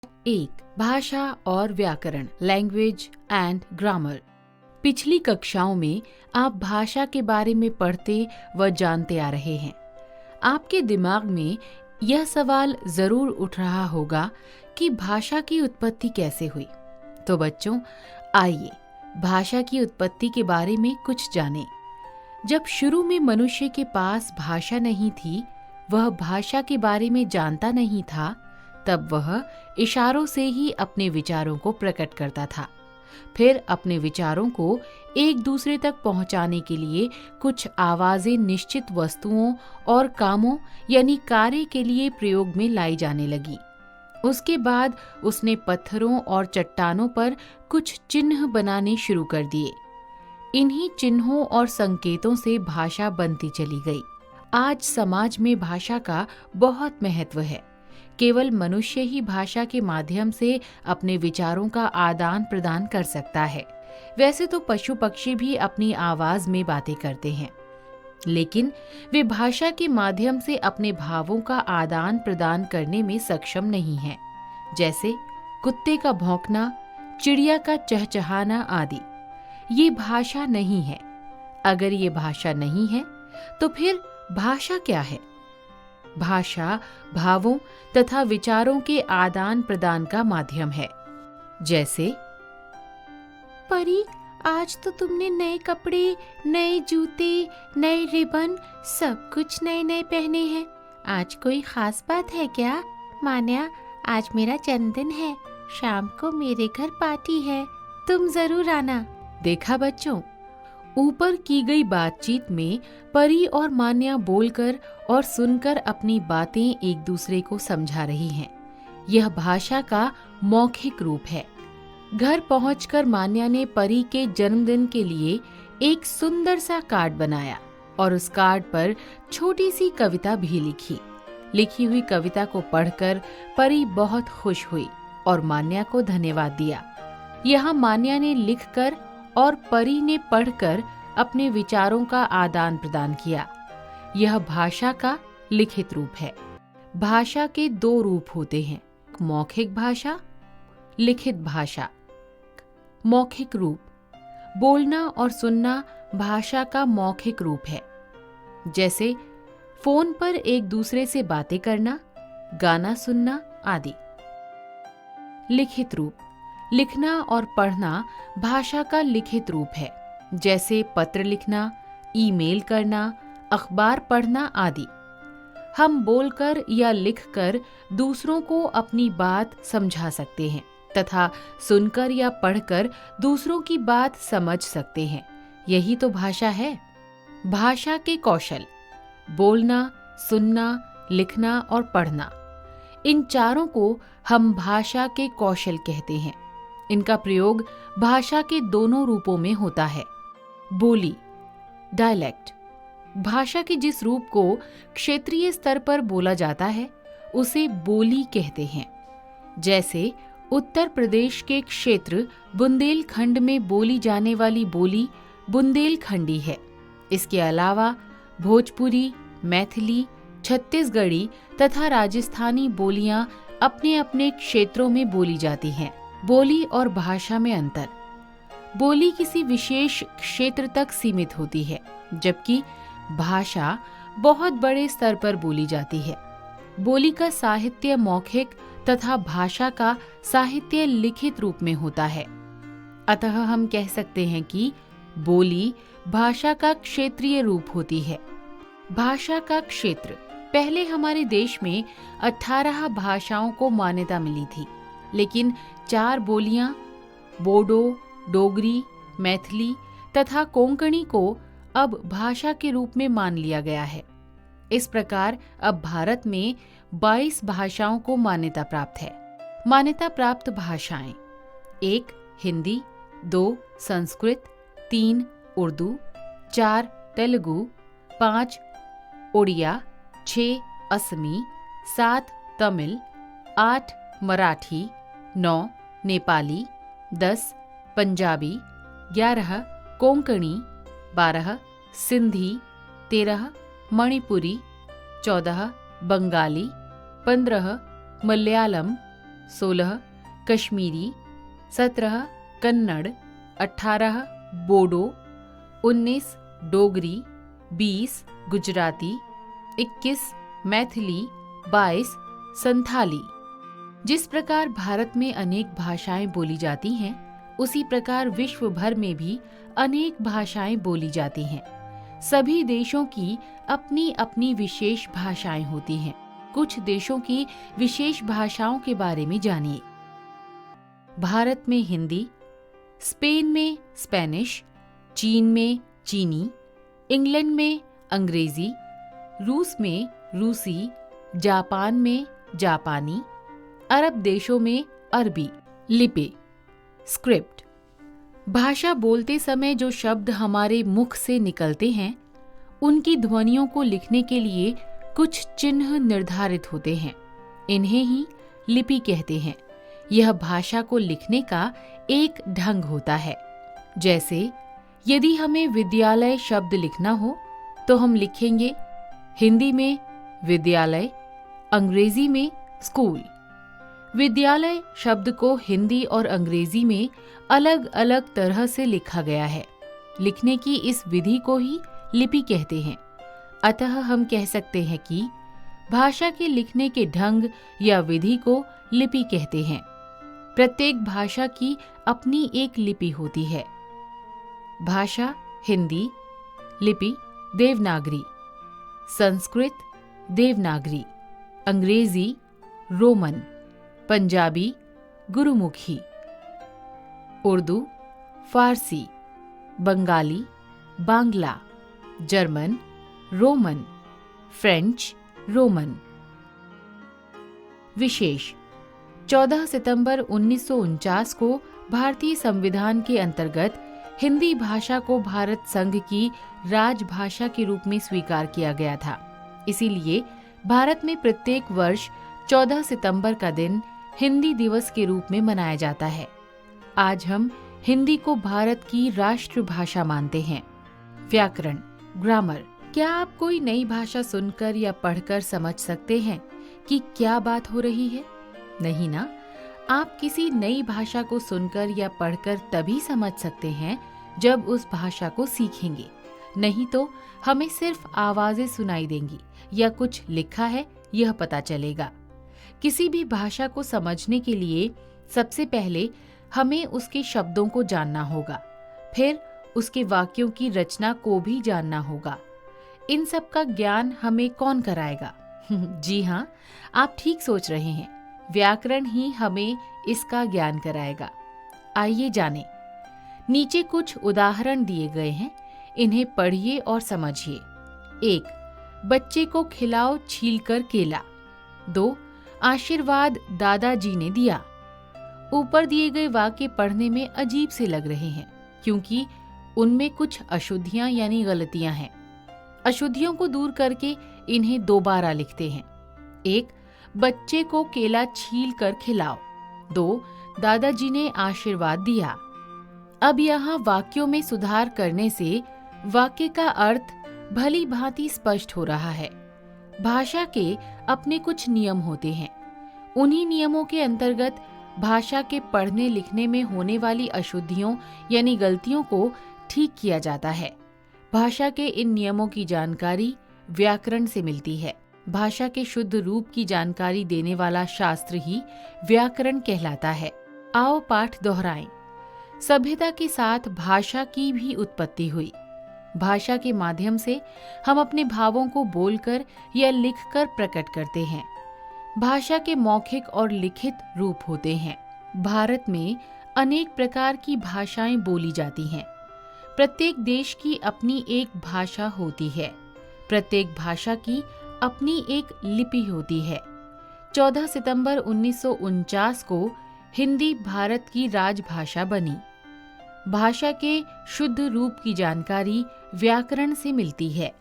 एक, भाषा और व्याकरण, लैंग्वेज एंड ग्रामर। पिछली कक्षाओं में आप भाषा के बारे में पढ़ते व जानते आ रहे हैं। आपके दिमाग में यह सवाल जरूर उठ रहा होगा कि भाषा की उत्पत्ति कैसे हुई। तो बच्चों, आइए भाषा की उत्पत्ति के बारे में कुछ जानें। जब शुरू में मनुष्य के पास भाषा नहीं थी, वह भाषा के बारे में जानता नहीं था, तब वह इशारों से ही अपने विचारों को प्रकट करता था। फिर अपने विचारों को एक दूसरे तक पहुंचाने के लिए कुछ आवाजें निश्चित वस्तुओं और कामों यानी कार्य के लिए प्रयोग में लाई जाने लगी। उसके बाद उसने पत्थरों और चट्टानों पर कुछ चिन्ह बनाने शुरू कर दिए। इन्हीं चिन्हों और संकेतों से भाषा बनती चली गई। आज समाज में भाषा का बहुत महत्व है। केवल मनुष्य ही भाषा के माध्यम से अपने विचारों का आदान प्रदान कर सकता है। वैसे तो पशु पक्षी भी अपनी आवाज में बातें करते हैं, लेकिन वे भाषा के माध्यम से अपने भावों का आदान प्रदान करने में सक्षम नहीं हैं। जैसे कुत्ते का भौंकना, चिड़िया का चहचहाना आदि। ये भाषा नहीं है। अगर ये भाषा नहीं है, तो फिर भाषा क्या है? भाषा भावों तथा विचारों के आदान प्रदान का माध्यम है। जैसे, परी, आज तो तुमने नए कपड़े, नए जूते, नए रिबन, सब कुछ नए नए पहने हैं। आज कोई खास बात है क्या? मान्या, आज मेरा जन्मदिन है। शाम को मेरे घर पार्टी है, तुम जरूर आना। देखा बच्चों, ऊपर की गई बातचीत में परी और मान्या बोलकर और सुनकर अपनी बातें एक दूसरे को समझा रही हैं। यह भाषा का मौखिक रूप है। घर पहुंचकर मान्या ने परी के जन्मदिन के लिए एक सुंदर सा कार्ड बनाया और उस कार्ड पर छोटी सी कविता भी लिखी। लिखी हुई कविता को पढ़कर परी बहुत खुश हुई और मान्या को धन्यवाद दिया। यहाँ मान्या ने लिखकर और परी ने पढ़कर अपने विचारों का आदान प्रदान किया। यह भाषा का लिखित रूप है। भाषा के दो रूप होते हैं, मौखिक भाषा, लिखित भाषा। मौखिक रूप, बोलना और सुनना भाषा का मौखिक रूप है। जैसे फोन पर एक दूसरे से बातें करना, गाना सुनना आदि। लिखित रूप, लिखना और पढ़ना भाषा का लिखित रूप है। जैसे पत्र लिखना, ईमेल करना, अखबार पढ़ना आदि। हम बोलकर या लिखकर दूसरों को अपनी बात समझा सकते हैं तथा सुनकर या पढ़कर दूसरों की बात समझ सकते हैं। यही तो भाषा है। भाषा के कौशल, बोलना, सुनना, लिखना और पढ़ना, इन चारों को हम भाषा के कौशल कहते हैं। इनका प्रयोग भाषा के दोनों रूपों में होता है। बोली, डायलेक्ट, भाषा के जिस रूप को क्षेत्रीय स्तर पर बोला जाता है उसे बोली कहते हैं। जैसे उत्तर प्रदेश के क्षेत्र बुंदेलखंड में बोली जाने वाली बोली बुंदेलखंडी है। इसके अलावा भोजपुरी, मैथिली, छत्तीसगढ़ी तथा राजस्थानी बोलियां अपने अपने क्षेत्रों में बोली जाती हैं। बोली और भाषा में अंतर। बोली किसी विशेष क्षेत्र तक सीमित होती है, जबकि भाषा बहुत बड़े स्तर पर बोली जाती है। बोली का साहित्य मौखिक तथा भाषा का साहित्य लिखित रूप में होता है। अतः हम कह सकते हैं कि बोली भाषा का क्षेत्रीय रूप होती है। भाषा का क्षेत्र। पहले हमारे देश में 18 भाषाओं को मान्यता मिली थी, लेकिन 4 बोलियां बोडो, डोगरी, मैथिली तथा कोंकणी को अब भाषा के रूप में मान लिया गया है। इस प्रकार अब भारत में 22 भाषाओं को मान्यता प्राप्त है। मान्यता प्राप्त भाषाएं: 1 हिंदी, 2 संस्कृत, 3 उर्दू, 4 तेलुगु, 5 उड़िया, 6 असमी, 7 तमिल, 8 मराठी, 9 नेपाली, 10 पंजाबी, 11 कोंकणी, 12 सिंधी, 13 मणिपुरी, 14 बंगाली, 15 मलयालम, 16 कश्मीरी, 17 कन्नड़, 18 बोडो, 19 डोगरी, 20 गुजराती, 21 मैथिली, 22 संथाली। जिस प्रकार भारत में अनेक भाषाएं बोली जाती हैं, उसी प्रकार विश्व भर में भी अनेक भाषाएं बोली जाती हैं। सभी देशों की अपनी अपनी विशेष भाषाएं होती हैं। कुछ देशों की विशेष भाषाओं के बारे में जानिए। भारत में हिंदी, स्पेन में स्पेनिश, चीन में चीनी, इंग्लैंड में अंग्रेजी, रूस में रूसी, जापान में जापानी, अरब देशों में अरबी। लिपि, स्क्रिप्ट। भाषा बोलते समय जो शब्द हमारे मुख से निकलते हैं, उनकी ध्वनियों को लिखने के लिए कुछ चिन्ह निर्धारित होते हैं। इन्हें ही लिपि कहते हैं। यह भाषा को लिखने का एक ढंग होता है। जैसे यदि हमें विद्यालय शब्द लिखना हो तो हम लिखेंगे हिंदी में विद्यालय, अंग्रेजी में स्कूल। विद्यालय शब्द को हिंदी और अंग्रेजी में अलग अलग तरह से लिखा गया है। लिखने की इस विधि को ही लिपि कहते हैं। अतः हम कह सकते हैं कि भाषा के लिखने के ढंग या विधि को लिपि कहते हैं। प्रत्येक भाषा की अपनी एक लिपि होती है। भाषा हिंदी, लिपि Devanagari, Sanskrit Devanagari, Angrezi Roman, Punjabi Gurmukhi, Urdu Farsi, Bengali Bangla, German Roman, French Roman. विशेष 14 सितंबर 1949 को भारतीय संविधान के अंतर्गत हिंदी भाषा को भारत संघ की राजभाषा के रूप में स्वीकार किया गया था। इसीलिए भारत में प्रत्येक वर्ष 14 सितंबर का दिन हिंदी दिवस के रूप में मनाया जाता है। आज हम हिंदी को भारत की राष्ट्रभाषा मानते हैं। व्याकरण, ग्रामर। क्या आप कोई नई भाषा सुनकर या पढ़कर समझ सकते हैं कि क्या बात हो रही है? नहीं ना? आप किसी नई भाषा को सुनकर या पढ़कर तभी समझ सकते हैं जब उस भाषा को सीखेंगे। नहीं तो हमें सिर्फ आवाजें सुनाई देंगी या कुछ लिखा है यह पता चलेगा। किसी भी भाषा को समझने के लिए सबसे पहले हमें उसके शब्दों को जानना होगा, फिर उसके वाक्यों की रचना को भी जानना होगा। इन सब का ज्ञान हमें कौन कराएगा? जी हाँ, आप ठीक सोच रहे हैं। व्याकरण ही हमें इसका ज्ञान कराएगा। आइए जानें। नीचे कुछ उदाहरण दिए गए हैं, इन्हें पढ़िए और समझिए। 1. बच्चे को खिलाओ छीलकर केला। 2. आशीर्वाद दादाजी ने दिया। ऊपर दिए गए वाक्य पढ़ने में अजीब से लग रहे हैं क्योंकि उनमें कुछ अशुद्धियां यानी गलतियां हैं। अशुद्धियों को दूर करके इन्हें दोबारा लिखते हैं। 1. बच्चे को केला छील कर खिलाओ। 2. दादाजी ने आशीर्वाद दिया। अब यहाँ वाक्यों में सुधार करने से वाक्य का अर्थ भली भांति स्पष्ट हो रहा है। भाषा के अपने कुछ नियम होते हैं। उन्हीं नियमों के अंतर्गत भाषा के पढ़ने लिखने में होने वाली अशुद्धियों यानी गलतियों को ठीक किया जाता है। भाषा के इन नियमों की जानकारी व्याकरण से मिलती है। भाषा के शुद्ध रूप की जानकारी देने वाला शास्त्र ही व्याकरण कहलाता है। आओ पाठ दोहराएं। सभ्यता के साथ भाषा की भी उत्पत्ति हुई। भाषा के माध्यम से हम अपने भावों को बोलकर या लिखकर प्रकट करते हैं। भाषा के मौखिक और लिखित रूप होते हैं। भारत में अनेक प्रकार की भाषाएं बोली जाती हैं। प्रत्येक देश की अपनी एक भाषा होती है। प्रत्येक भाषा की अपनी एक लिपि होती है। 14 सितंबर 1949 को हिंदी भारत की राजभाषा बनी। भाषा के शुद्ध रूप की जानकारी व्याकरण से मिलती है।